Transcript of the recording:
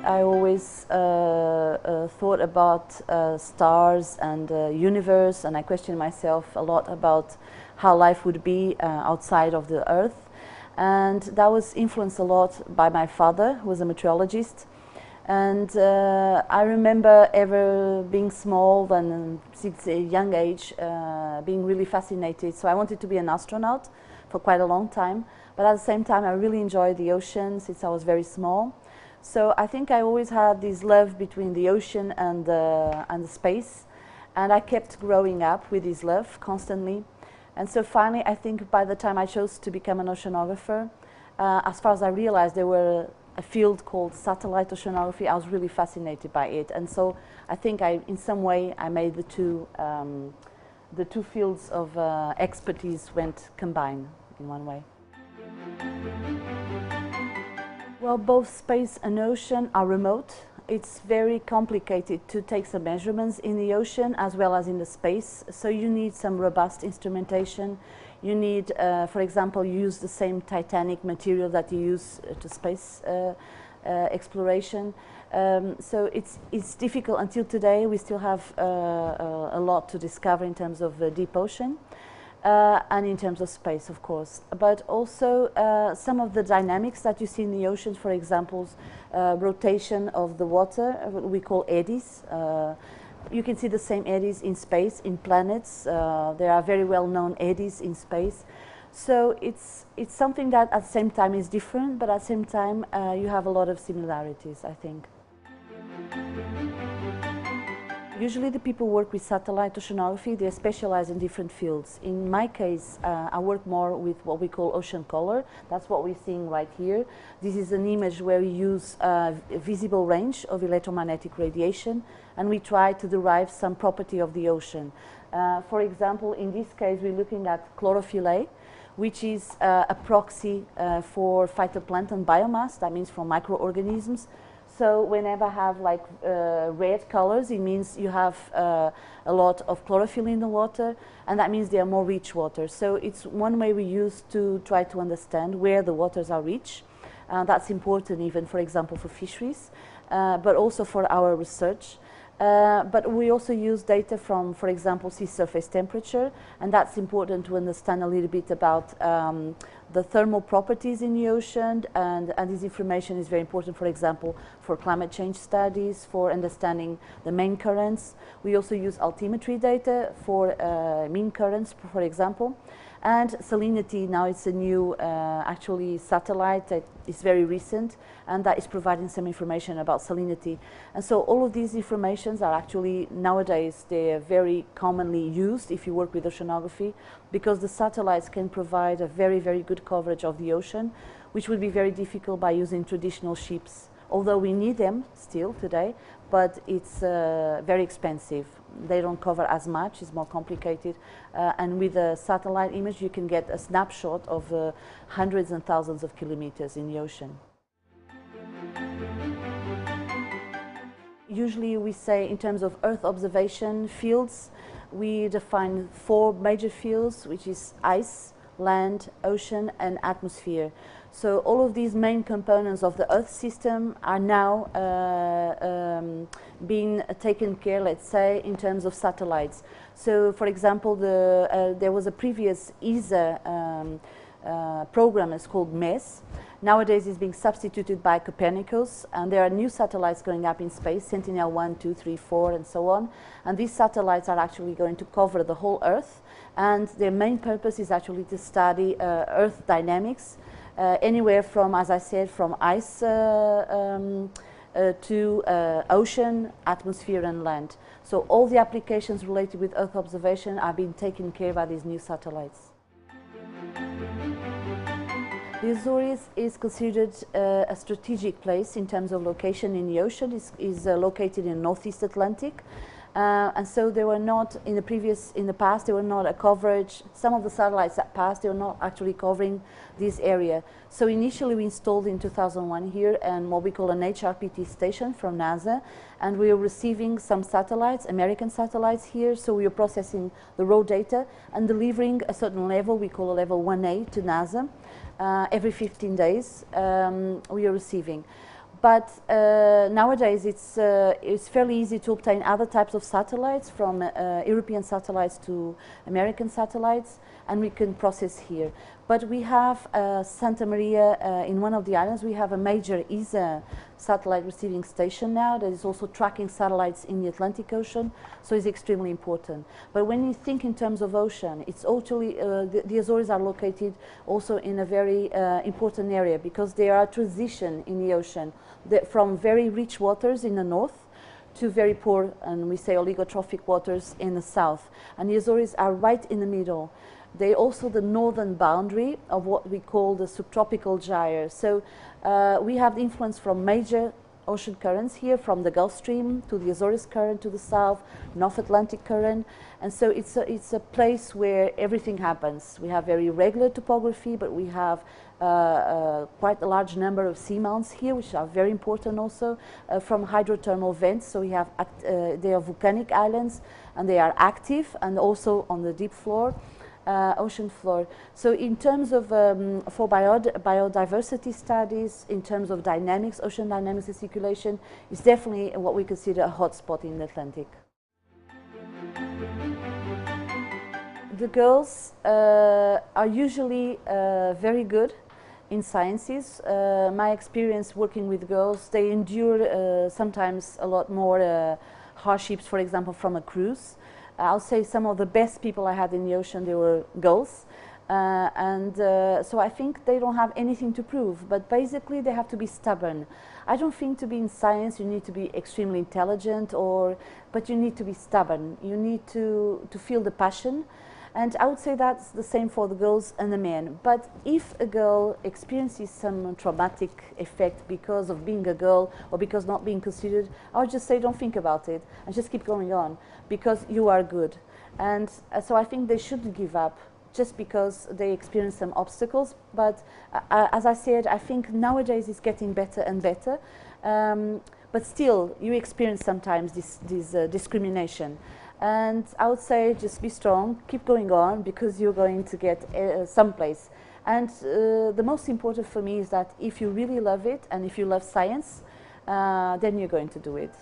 I always thought about stars and universe, and I questioned myself a lot about how life would be outside of the Earth. And that was influenced a lot by my father, who was a meteorologist. And I remember ever being small and since a young age being really fascinated. So I wanted to be an astronaut for quite a long time. But at the same time, I really enjoyed the ocean since I was very small. So I think I always had this love between the ocean and the space. And I kept growing up with this love constantly. And so finally, I think by the time I chose to become an oceanographer, as far as I realized, there were a field called satellite oceanography. I was really fascinated by it. And so I think in some way, I made the two fields of expertise went combined in one way. Well, both space and ocean are remote. It's very complicated to take some measurements in the ocean as well as in the space. So you need some robust instrumentation. You need, for example, use the same Titanic material that you use to space exploration. So it's difficult until today. We still have a lot to discover in terms of deep ocean. And in terms of space, of course. But also some of the dynamics that you see in the oceans, for example, rotation of the water, what we call eddies. You can see the same eddies in space, in planets. There are very well-known eddies in space. So it's something that at the same time is different, but at the same time you have a lot of similarities, I think. Usually the people work with satellite oceanography, they specialize in different fields. In my case, I work more with what we call ocean color. That's what we're seeing right here. This is an image where we use a visible range of electromagnetic radiation, and we try to derive some property of the ocean. For example, in this case, we're looking at chlorophyll A, which is a proxy for phytoplancton biomass, that means from microorganisms. So whenever I have like red colors, it means you have a lot of chlorophyll in the water, and that means they are more rich waters. So it's one way we use to try to understand where the waters are rich. That's important even, for example, for fisheries, but also for our research. But we also use data from, for example, sea surface temperature, and that's important to understand a little bit about the thermal properties in the ocean, and this information is very important, for example, for climate change studies, for understanding the main currents. We also use altimetry data for mean currents, for example. And salinity, now it's a new actually satellite that is very recent, and that is providing some information about salinity. And so all of these informations are actually nowadays they're very commonly used if you work with oceanography, because the satellites can provide a very, very good coverage of the ocean, which would be very difficult by using traditional ships. Although we need them still today, but it's very expensive. They don't cover as much, it's more complicated. And with a satellite image, you can get a snapshot of hundreds and thousands of kilometers in the ocean. Usually we say in terms of Earth observation fields, we define 4 major fields, which is ice, land, ocean, and atmosphere. So all of these main components of the Earth system are now being taken care, let's say, in terms of satellites. So, for example, there was a previous ESA program, it's called MES. Nowadays it's being substituted by Copernicus, and there are new satellites going up in space, Sentinel-1, 2, 3, 4, and so on. And these satellites are actually going to cover the whole Earth, and their main purpose is actually to study Earth dynamics, anywhere from, as I said, from ice to ocean, atmosphere, and land. So all the applications related with Earth observation are being taken care of by these new satellites. The Açores is considered a strategic place in terms of location in the ocean. It is located in the Northeast Atlantic. And so they were not, in the past, they were not a coverage. Some of the satellites that passed, they were not actually covering this area. So initially we installed in 2001 here and what we call an HRPT station from NASA, and we are receiving some satellites, American satellites here, so we are processing the raw data and delivering a certain level, we call a level 1A to NASA. Every 15 days we are receiving. But nowadays it's fairly easy to obtain other types of satellites, from European satellites to American satellites, and we can process here. But we have Santa Maria in one of the islands. We have a major ESA satellite receiving station now that is also tracking satellites in the Atlantic Ocean, so it's extremely important. But when you think in terms of ocean, it's actually the Azores are located also in a very important area, because they are a transition in the ocean from very rich waters in the north to very poor, and we say oligotrophic waters in the south. And the Azores are right in the middle. They're also the northern boundary of what we call the subtropical gyre. So we have the influence from major ocean currents here, from the Gulf Stream to the Azores current to the south, North Atlantic current, and so it's a place where everything happens. We have very regular topography, but we have quite a large number of seamounts here, which are very important also, from hydrothermal vents. So we have they are volcanic islands, and they are active, and also on the deep floor. Ocean floor. So in terms of, for biodiversity studies, in terms of dynamics, ocean dynamics and circulation, is definitely what we consider a hotspot in the Atlantic. The girls are usually very good in sciences. My experience working with girls, they endure sometimes a lot more hardships, for example, from a cruise. I'll say some of the best people I had in the ocean, they were girls, so I think they don't have anything to prove, but basically they have to be stubborn. I don't think to be in science you need to be extremely intelligent, but you need to be stubborn. You need to feel the passion, and I would say that's the same for the girls and the men. But if a girl experiences some traumatic effect because of being a girl or because not being considered, I would just say don't think about it and just keep going on, because you are good. And so I think they shouldn't give up just because they experience some obstacles. But as I said, I think nowadays it's getting better and better. But still, you experience sometimes this discrimination. And I would say just be strong, keep going on, because you're going to get someplace. And the most important for me is that if you really love it and if you love science, then you're going to do it.